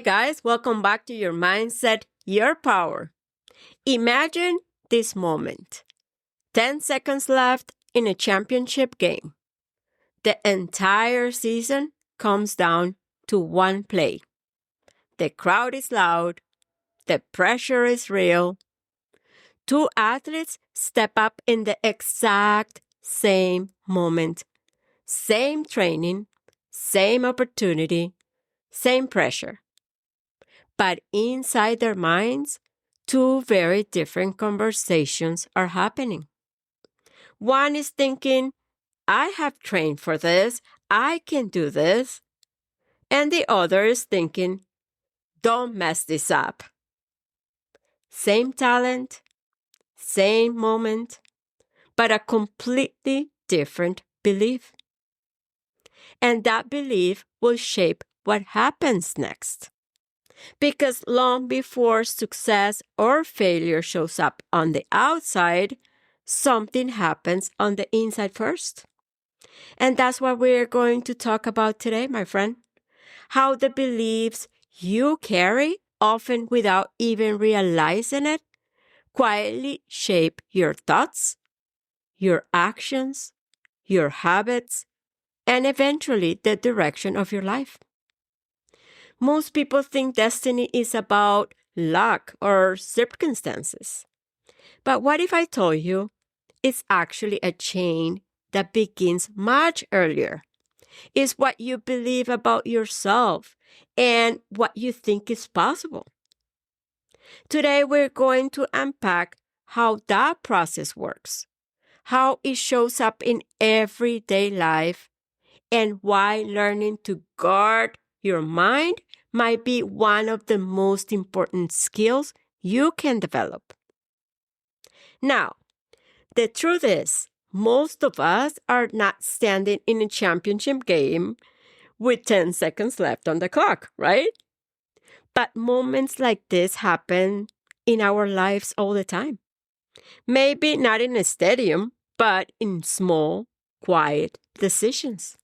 guys, welcome back to Your Mindset, Your Power. Imagine this moment. 10 seconds left in a championship game. The entire season comes down to one play. The crowd is loud. The pressure is real. Two athletes step up in the exact same moment. Same training, same opportunity, same pressure. But inside their minds, two very different conversations are happening. One is thinking, I have trained for this, I can do this. And the other is thinking, don't mess this up. Same talent, same moment, but a completely different belief. And that belief will shape what happens next. Because long before success or failure shows up on the outside, something happens on the inside first. And that's what we're going to talk about today, my friend. How the beliefs you carry, often without even realizing it, quietly shape your thoughts, your actions, your habits, and eventually the direction of your life. Most people think destiny is about luck or circumstances. But what if I told you it's actually a chain that begins much earlier? It's what you believe about yourself and what you think is possible. Today, we're going to unpack how that process works, how it shows up in everyday life, and why learning to guard your mind might be one of the most important skills you can develop. Now, the truth is, most of us are not standing in a championship game with 10 seconds left on the clock, right? But moments like this happen in our lives all the time. Maybe not in a stadium, but in small, quiet decisions.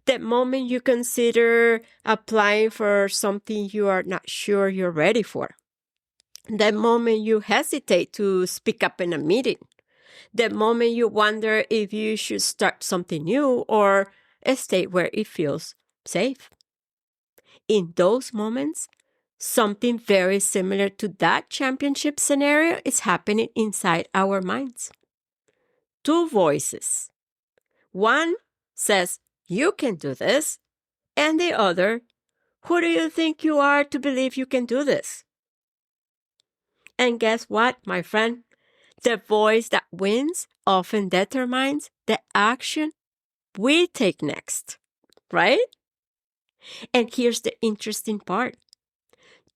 The moment you consider applying for something you are not sure you're ready for. The moment you hesitate to speak up in a meeting. The moment you wonder if you should start something new or stay where it feels safe. In those moments, something very similar to that championship scenario is happening inside our minds. Two voices. One says, you can do this. And the other, who do you think you are to believe you can do this? And guess what, my friend? The voice that wins often determines the action we take next, right? And here's the interesting part.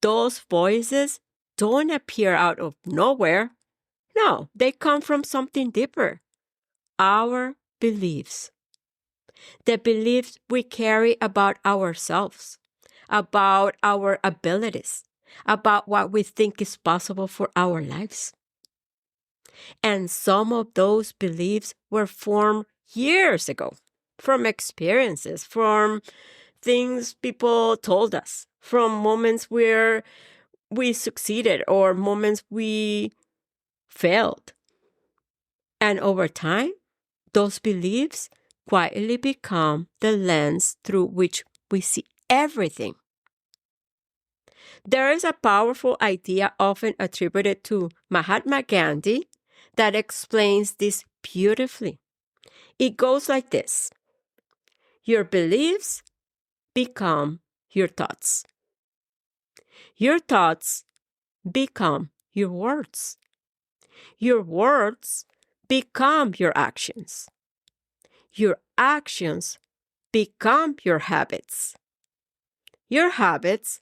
Those voices don't appear out of nowhere. No, they come from something deeper. Our beliefs. The beliefs we carry about ourselves, about our abilities, about what we think is possible for our lives. And some of those beliefs were formed years ago from experiences, from things people told us, from moments where we succeeded or moments we failed. And over time, those beliefs quietly become the lens through which we see everything. There is a powerful idea often attributed to Mahatma Gandhi that explains this beautifully. It goes like this. Your beliefs become your thoughts. Your thoughts become your words. Your words become your actions. Your actions become your habits. Your habits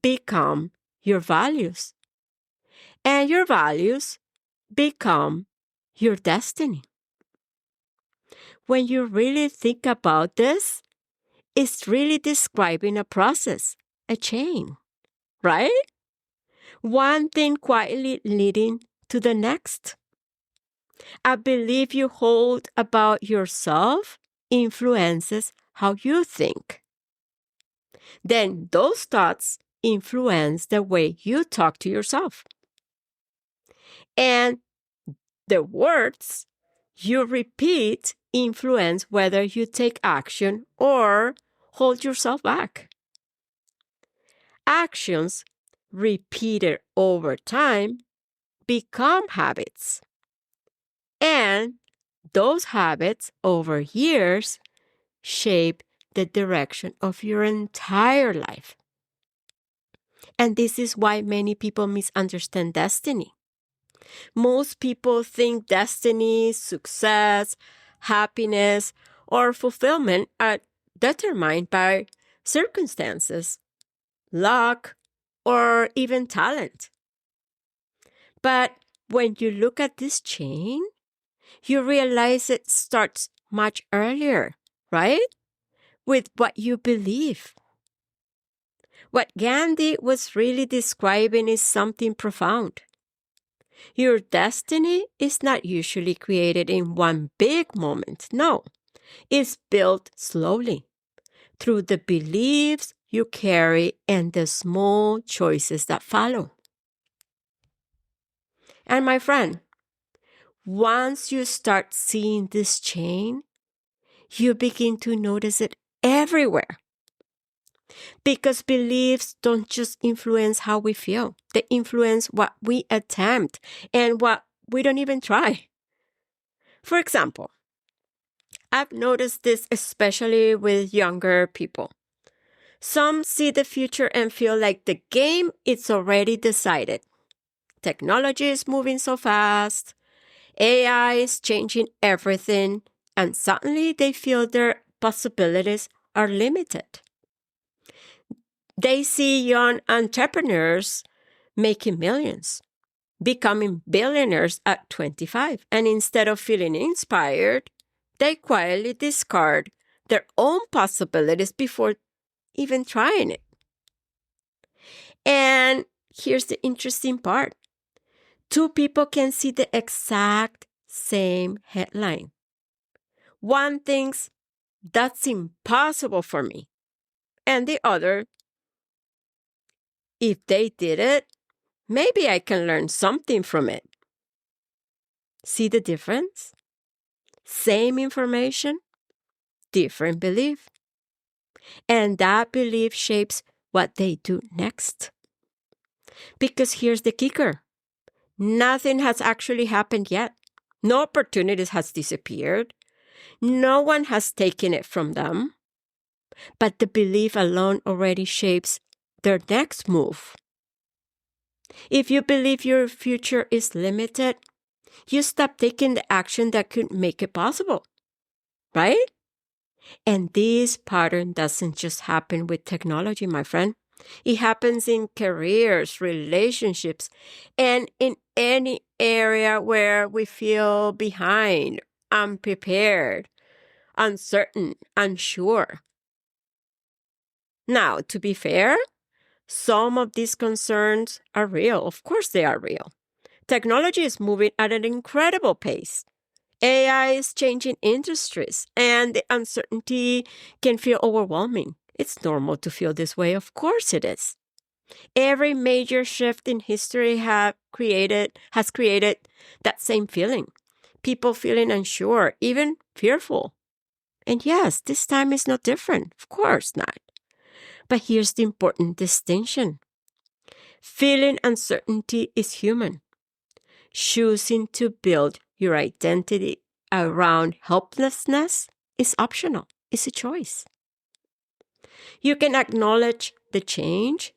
become your values. And your values become your destiny. When you really think about this, it's really describing a process, a chain, right? One thing quietly leading to the next. A belief you hold about yourself influences how you think. Then those thoughts influence the way you talk to yourself. And the words you repeat influence whether you take action or hold yourself back. Actions repeated over time become habits. And those habits over years shape the direction of your entire life. And this is why many people misunderstand destiny. Most people think destiny, success, happiness, or fulfillment are determined by circumstances, luck, or even talent. But when you look at this chain, you realize it starts much earlier, right? With what you believe. What Gandhi was really describing is something profound. Your destiny is not usually created in one big moment. No, it's built slowly through the beliefs you carry and the small choices that follow. And my friend, once you start seeing this chain, you begin to notice it everywhere. Because beliefs don't just influence how we feel, they influence what we attempt and what we don't even try. For example, I've noticed this especially with younger people. Some see the future and feel like the game is already decided. Technology is moving so fast, AI is changing everything, and suddenly they feel their possibilities are limited. They see young entrepreneurs making millions, becoming billionaires at 25, and instead of feeling inspired, they quietly discard their own possibilities before even trying it. And here's the interesting part. Two people can see the exact same headline. One thinks, that's impossible for me. And the other, if they did it, maybe I can learn something from it. See the difference? Same information, different belief. And that belief shapes what they do next. Because here's the kicker. Nothing has actually happened yet. No opportunities has disappeared. No one has taken it from them. But the belief alone already shapes their next move. If you believe your future is limited, you stop taking the action that could make it possible, right? And this pattern doesn't just happen with technology, my friend. It happens in careers, relationships, and in any area where we feel behind, unprepared, uncertain, unsure. Now, to be fair, some of these concerns are real. Of course, they are real. Technology is moving at an incredible pace. AI is changing industries, and the uncertainty can feel overwhelming. It's normal to feel this way. Of course it is. Every major shift in history has created that same feeling. People feeling unsure, even fearful. And yes, this time is no different. Of course not. But here's the important distinction. Feeling uncertainty is human. Choosing to build your identity around helplessness is optional. It's a choice. You can acknowledge the change,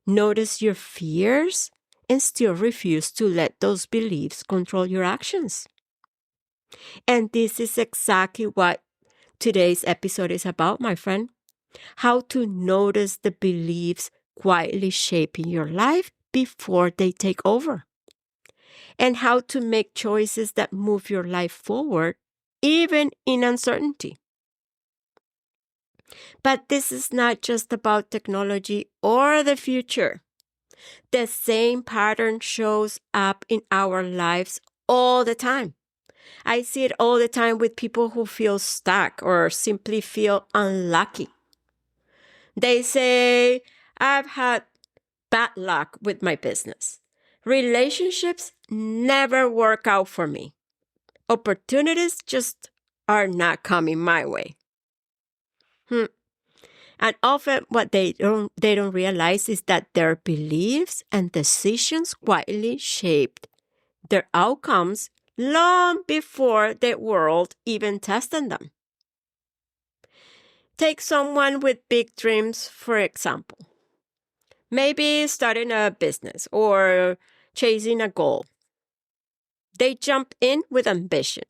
notice your fears, and still refuse to let those beliefs control your actions. And this is exactly what today's episode is about, my friend. How to notice the beliefs quietly shaping your life before they take over. And how to make choices that move your life forward, even in uncertainty. But this is not just about technology or the future. The same pattern shows up in our lives all the time. I see it all the time with people who feel stuck or simply feel unlucky. They say, I've had bad luck with my business. Relationships never work out for me. Opportunities just are not coming my way. And often what they don't realize is that their beliefs and decisions quietly shaped their outcomes long before the world even tested them. Take someone with big dreams, for example. Maybe starting a business or chasing a goal. They jump in with ambition,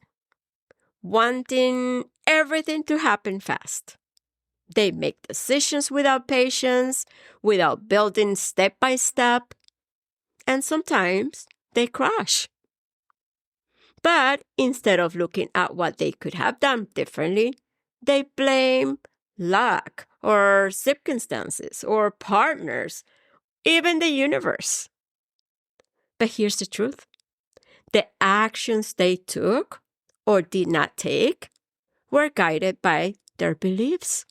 wanting everything to happen fast. They make decisions without patience, without building step by step, and sometimes they crash. But instead of looking at what they could have done differently, they blame luck or circumstances or partners, even the universe. But here's the truth. The actions they took or did not take were guided by their beliefs.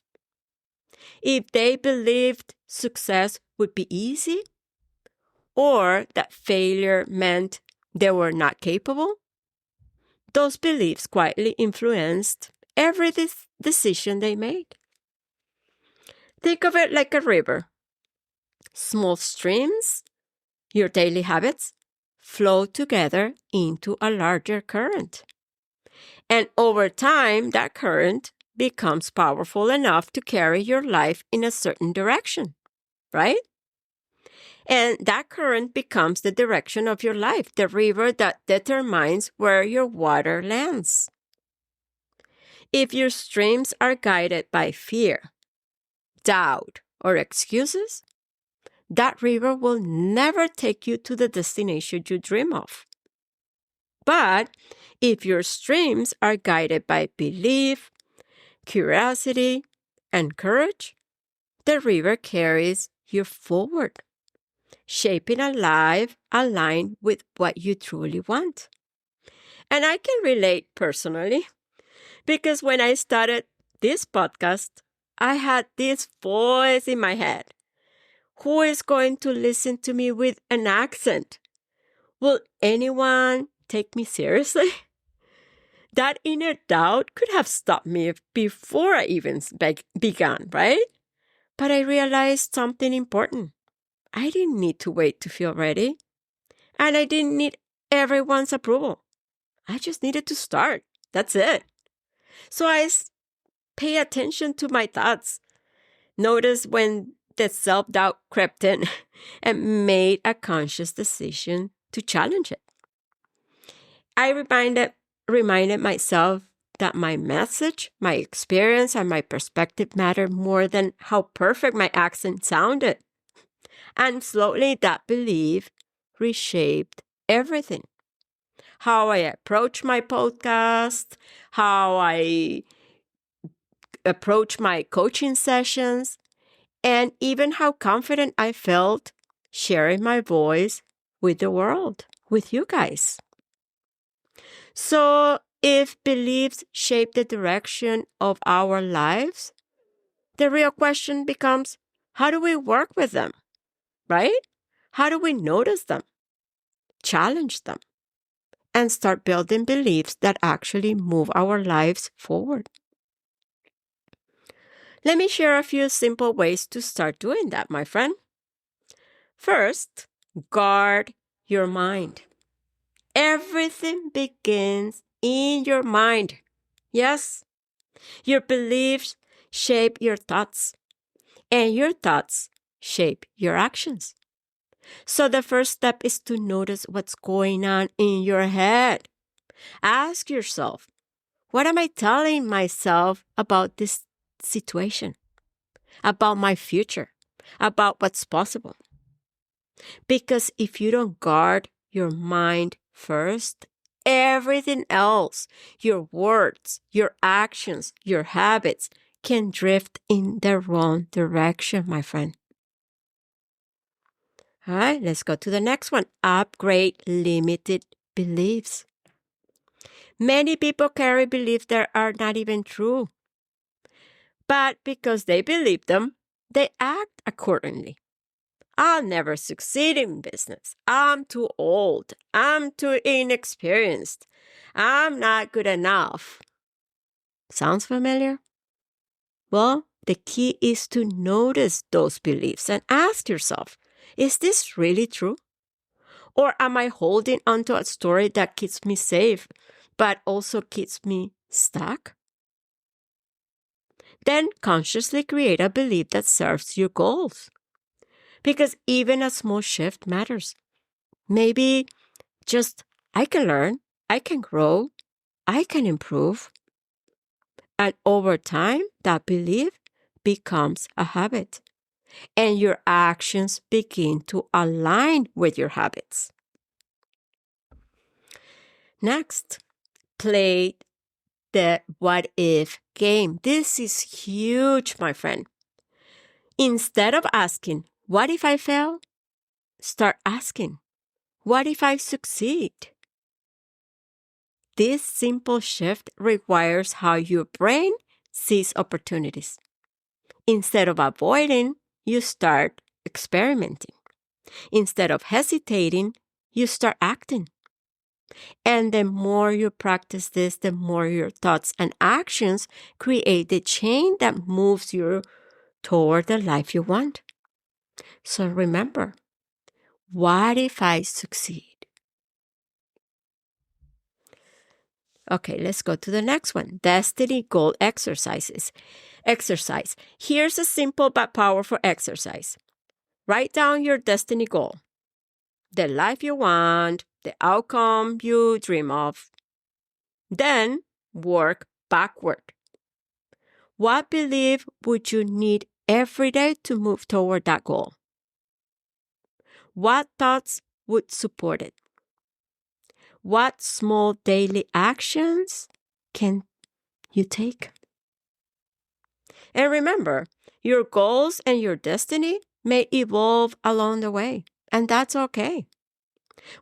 If they believed success would be easy, or that failure meant they were not capable, those beliefs quietly influenced every decision they made. Think of it like a river. Small streams, your daily habits, flow together into a larger current. And over time, that current becomes powerful enough to carry your life in a certain direction, right? And that current becomes the direction of your life, the river that determines where your water lands. If your streams are guided by fear, doubt, or excuses, that river will never take you to the destination you dream of. But if your streams are guided by belief, curiosity, and courage, the river carries you forward, shaping a life aligned with what you truly want. And I can relate personally because when I started this podcast, I had this voice in my head. Who is going to listen to me with an accent? Will anyone take me seriously? That inner doubt could have stopped me before I even began, right? But I realized something important. I didn't need to wait to feel ready. And I didn't need everyone's approval. I just needed to start. That's it. So I pay attention to my thoughts. Notice when the self-doubt crept in and made a conscious decision to challenge it. I reminded myself that my message, my experience, and my perspective mattered more than how perfect my accent sounded. And slowly that belief reshaped everything. How I approach my podcast, how I approach my coaching sessions, and even how confident I felt sharing my voice with the world, with you guys. So if beliefs shape the direction of our lives, the real question becomes, how do we work with them, right? How do we notice them, challenge them, and start building beliefs that actually move our lives forward? Let me share a few simple ways to start doing that, my friend. First, guard your mind. Everything begins in your mind. Yes, your beliefs shape your thoughts, and your thoughts shape your actions. So the first step is to notice what's going on in your head. Ask yourself, what am I telling myself about this situation, about my future, about what's possible? Because if you don't guard your mind first, everything else, your words, your actions, your habits, can drift in the wrong direction, my friend. All right, let's go to the next one. Upgrade limited beliefs. Many people carry beliefs that are not even true. But because they believe them, they act accordingly. I'll never succeed in business. I'm too old. I'm too inexperienced. I'm not good enough. Sounds familiar? Well, the key is to notice those beliefs and ask yourself, is this really true? Or am I holding onto a story that keeps me safe, but also keeps me stuck? Then consciously create a belief that serves your goals. Because even a small shift matters. Maybe just, I can learn, I can grow, I can improve. And over time, that belief becomes a habit. And your actions begin to align with your habits. Next, play the what if game. This is huge, my friend. Instead of asking, what if I fail? Start asking, what if I succeed? This simple shift requires how your brain sees opportunities. Instead of avoiding, you start experimenting. Instead of hesitating, you start acting. And the more you practice this, the more your thoughts and actions create the chain that moves you toward the life you want. So remember, what if I succeed? Okay, let's go to the next one. Destiny goal exercises. Exercise. Here's a simple but powerful exercise. Write down your destiny goal, the life you want, the outcome you dream of. Then work backward. What belief would you need every day to move toward that goal? What thoughts would support it? What small daily actions can you take? And remember, your goals and your destiny may evolve along the way, and that's okay.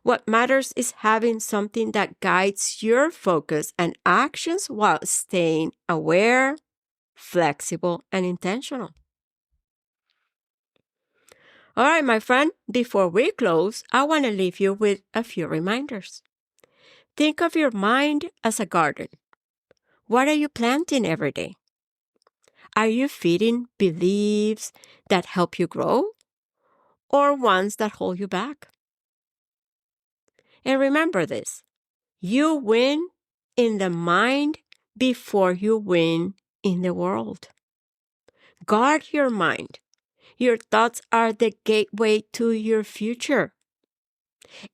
What matters is having something that guides your focus and actions while staying aware, flexible, and intentional. All right, my friend, before we close, I want to leave you with a few reminders. Think of your mind as a garden. What are you planting every day? Are you feeding beliefs that help you grow or ones that hold you back? And remember this, you win in the mind before you win in the world. Guard your mind. Your thoughts are the gateway to your future.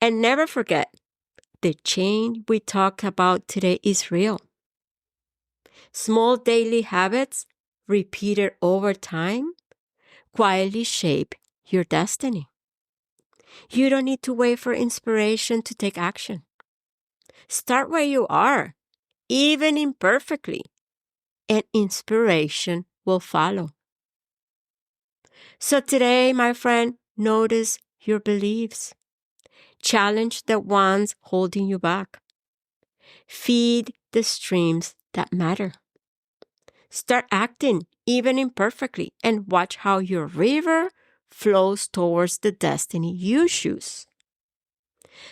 And never forget, the change we talked about today is real. Small daily habits repeated over time quietly shape your destiny. You don't need to wait for inspiration to take action. Start where you are, even imperfectly, and inspiration will follow. So today, my friend, notice your beliefs. Challenge the ones holding you back. Feed the streams that matter. Start acting, even imperfectly, and watch how your river flows towards the destiny you choose.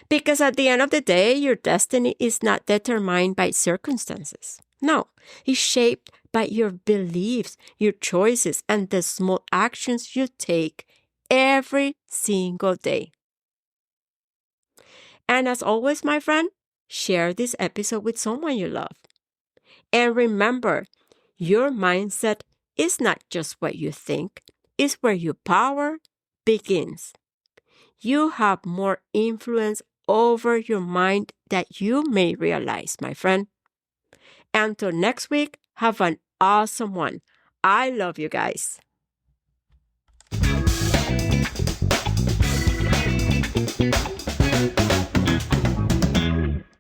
Because at the end of the day, your destiny is not determined by circumstances. No, it's shaped by your beliefs, your choices, and the small actions you take every single day. And as always, my friend, share this episode with someone you love. And remember, your mindset is not just what you think, it's where your power begins. You have more influence over your mind than you may realize, my friend. Until next week, have an awesome one. I love you guys.